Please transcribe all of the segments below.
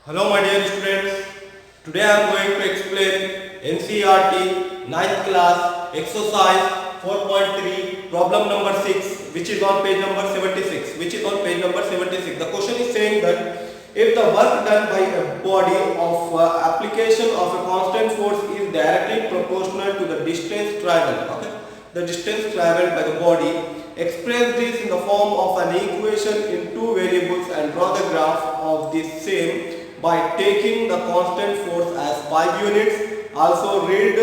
Hello my dear students, today I am going to explain NCERT 9th class exercise 4.3 problem number 6 which is on page number 76. The question is saying that if the work done by a body of application of a constant force is directly proportional to the distance traveled, the distance traveled by the body, express this in the form of an equation in two variables and draw the graph of this same by taking the constant force as 5 units. Also read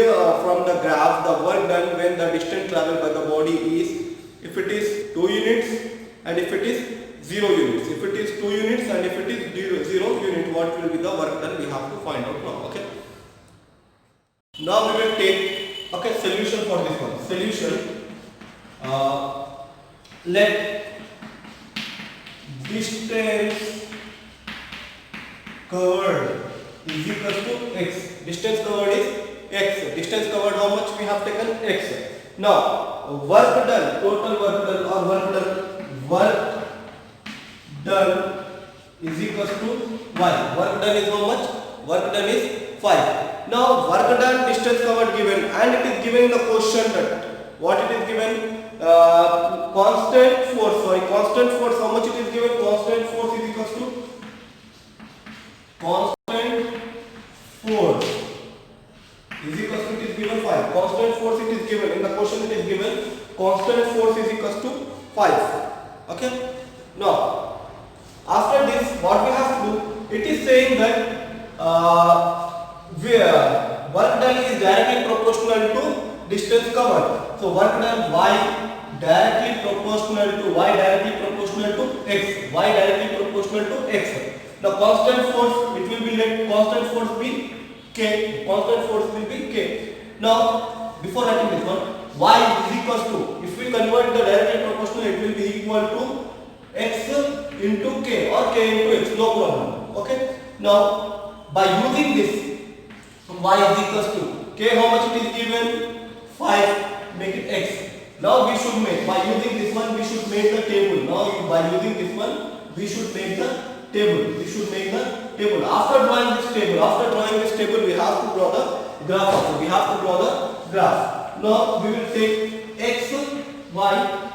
from the graph the work done when the distance traveled by the body is, if it is 2 units and if it is 0 units. If it is 2 units and if it is 0 unit, what will be the work done? We have to find out now. Okay. Now we will take solution for this one. Solution. Let distance covered is equal to x. Distance covered is x. Distance covered, how much we have taken? X. Now work done, total work done or work done is equal to y. Work done is how much? Work done is 5. Now work done, distance covered given, and it is given in the question that what it is given? Constant force. Constant force. How much it is given? Constant force is equal to constant force is equal to, it is given 5. Constant force it is given in the question. It is given constant force is equal to 5. Okay. Now after this, what we have to do? It is saying that where work done is directly proportional to distance covered. So work done y directly proportional to x. Y directly proportional to x. The constant force, it will be let constant force be k. Constant force will be k. Now before writing this one, y is equal to, if we convert the directly proportional, it will be equal to x into k or k into x, no problem. Okay. Now by using this, y is equal to k, how much it is given? 5, make it x. Now we should make, by using this one we should make the table. Now by using this one we should make the table. After drawing this table, we have to draw the graph. Now we will take x, y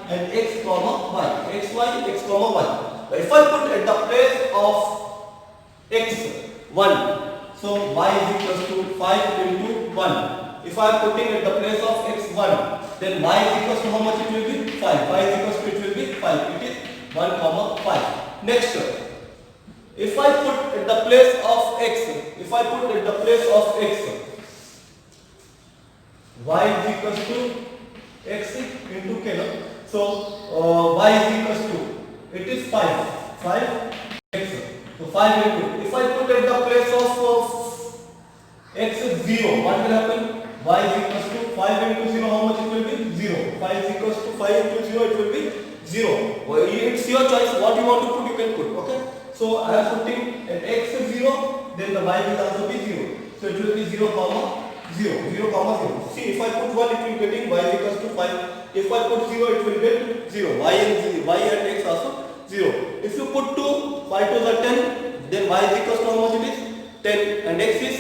and x comma y. X, y. If I put at the place of x 1, so y is equal to 5 into 1. If I am putting at the place of x 1, then y is equal to how much it will be? 5. Y is equal to, it will be 5. It is 1 comma 5. Next, if I put at the place of x, y is equal to x into k. No? So y is equal to, it is 5 x. So 5 into, if I put at the place of x 0, what will happen? Y is equal to 5 into 0, how much it will be? 0. 5 is equal to 5 into 0, it will be 0. Well, it's your choice, what you want to put, you can put. Okay. So I am putting at x 0, then the y will also be 0. So it will be 0 comma 0. See, if I put 1, it will get y is equal to 5. If I put 0, it will get 0. Y and x also 0. If you put 2, 5 to the 10, then y is equal to how much it is? 10 and x is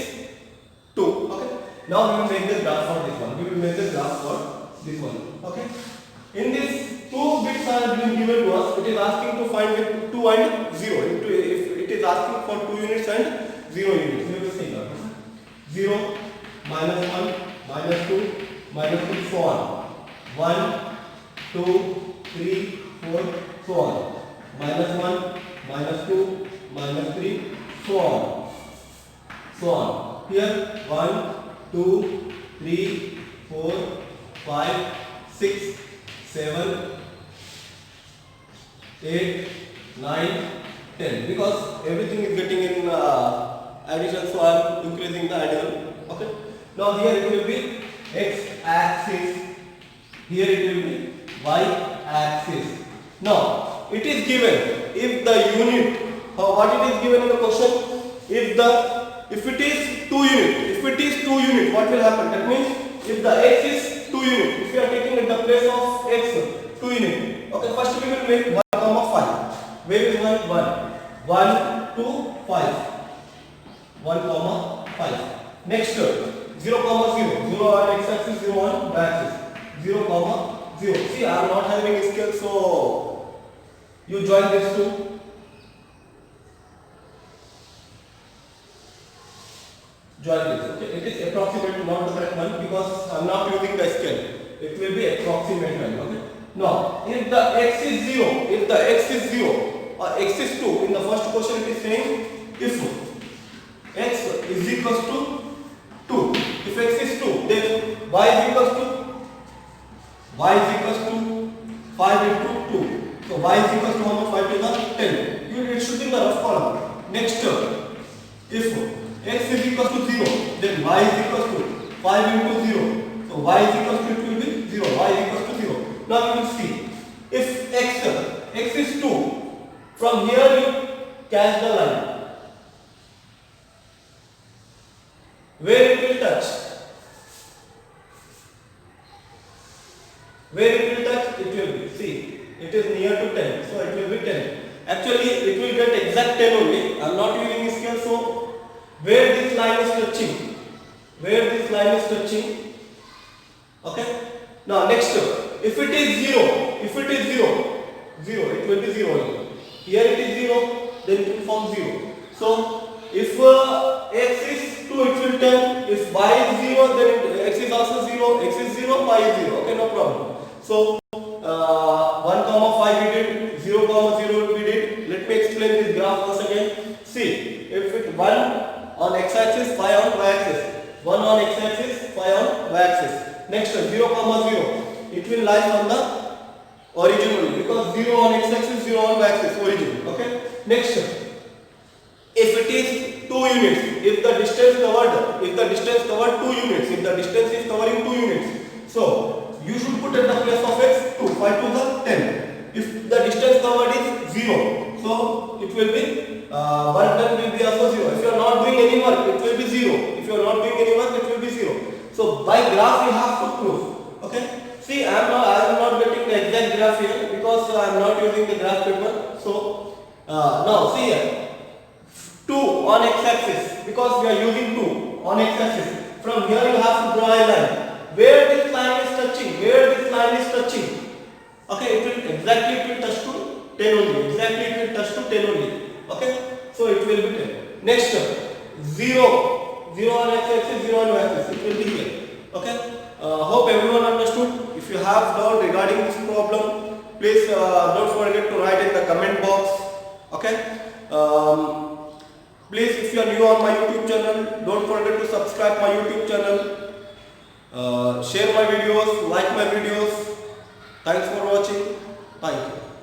2. Okay. Now we will make the graph for this one. Okay. In this, 2 bits are being given to us. It is asking to find with 2 and 0. If it is asking for 2 units and 0 units, we will see that. 0, minus 1, minus 2, minus 2, so on. 1, 2, 3, 4, so on. Minus 1, minus 2, minus 3, so on. Here 1, 2, 3, 4, 5, 6, 7, 8, 9, 10. Because everything is getting in addition, so I am increasing the addition. Okay. Now here it will be x axis. Here it will be y axis. Now it is given if the unit, what it is given in the question, if it is 2 unit, what will happen? That means if the x is 2 unit, if we are taking at the place of x 2 unit. Okay, first we will make 1 comma 5. Where is 1? 1, 2, 5. 1 comma 5. Next 0 comma 0, 0 on x-axis, 0 on y-axis, 0 comma 0. See, I am not having scale, so you join this two. Join this. Okay, it is approximate, not the correct one, because I am not using the scale. It will be approximate value. Okay. Now, if the x is 0, if the x is 0 or x is 2, in the first question it is saying if x is equals to 2. If x is 2, then y is equals to 5 into 2. So y is equals to 1 5 to the 10. It should be in the rough column. Next, if x is equals to 0, then y is equals to 5 into 0. So y is equals to, it will be 0. Y is equals to 0. Now you will see, if x is 2, from here you catch the line. Where it will touch? Where it will touch? It will be, see, it is near to 10, so it will be 10. Actually, it will get exact 10 only. I am not using scale, so where this line is touching, okay. Now next, if it is 0, it will be 0 only. Here it is 0, then it will form 0. So if x is 2, it will 10. If y is 0, then x is also 0. X is 0, y is 0. Okay, no problem. So 1 comma 5 we did, 0 comma 0 we did. Let me explain this graph once again. See, if it 1 on x-axis, 5 on y-axis. 1 on x-axis, 5 on y-axis. Next 0 comma 0. It will lie on the origin only, because 0 on x-axis, 0 on y-axis, origin. Okay. Next, if it is 2 units, if the distance covered 2 units, if the distance is covering 2 units, so you should put at the place of x 2, 5 to the 10. If the distance covered is 0, so it will be 1 10 will be also 0. If you are not doing any work, it will be 0. If you are not doing any work, it will be 0. So by graph you have to prove. Okay. See, I am not getting the exact graph here because I am not using the graph paper. So now see here, 2 on x-axis, because we are using 2 on x-axis. From here you have to draw a line. Where this line is touching, okay, it will touch to 10 only. Exactly it will touch to 10 only. Okay, so it will be 10. Next, 0 on x-axis, 0 on y-axis. It will be here. Okay. Hope everyone understood. If you have doubt regarding this problem, please don't forget to write in the comment box. Okay. Please, if you are new on my YouTube channel, don't forget to subscribe my YouTube channel. Share my videos, like my videos. Thanks for watching. Thank you.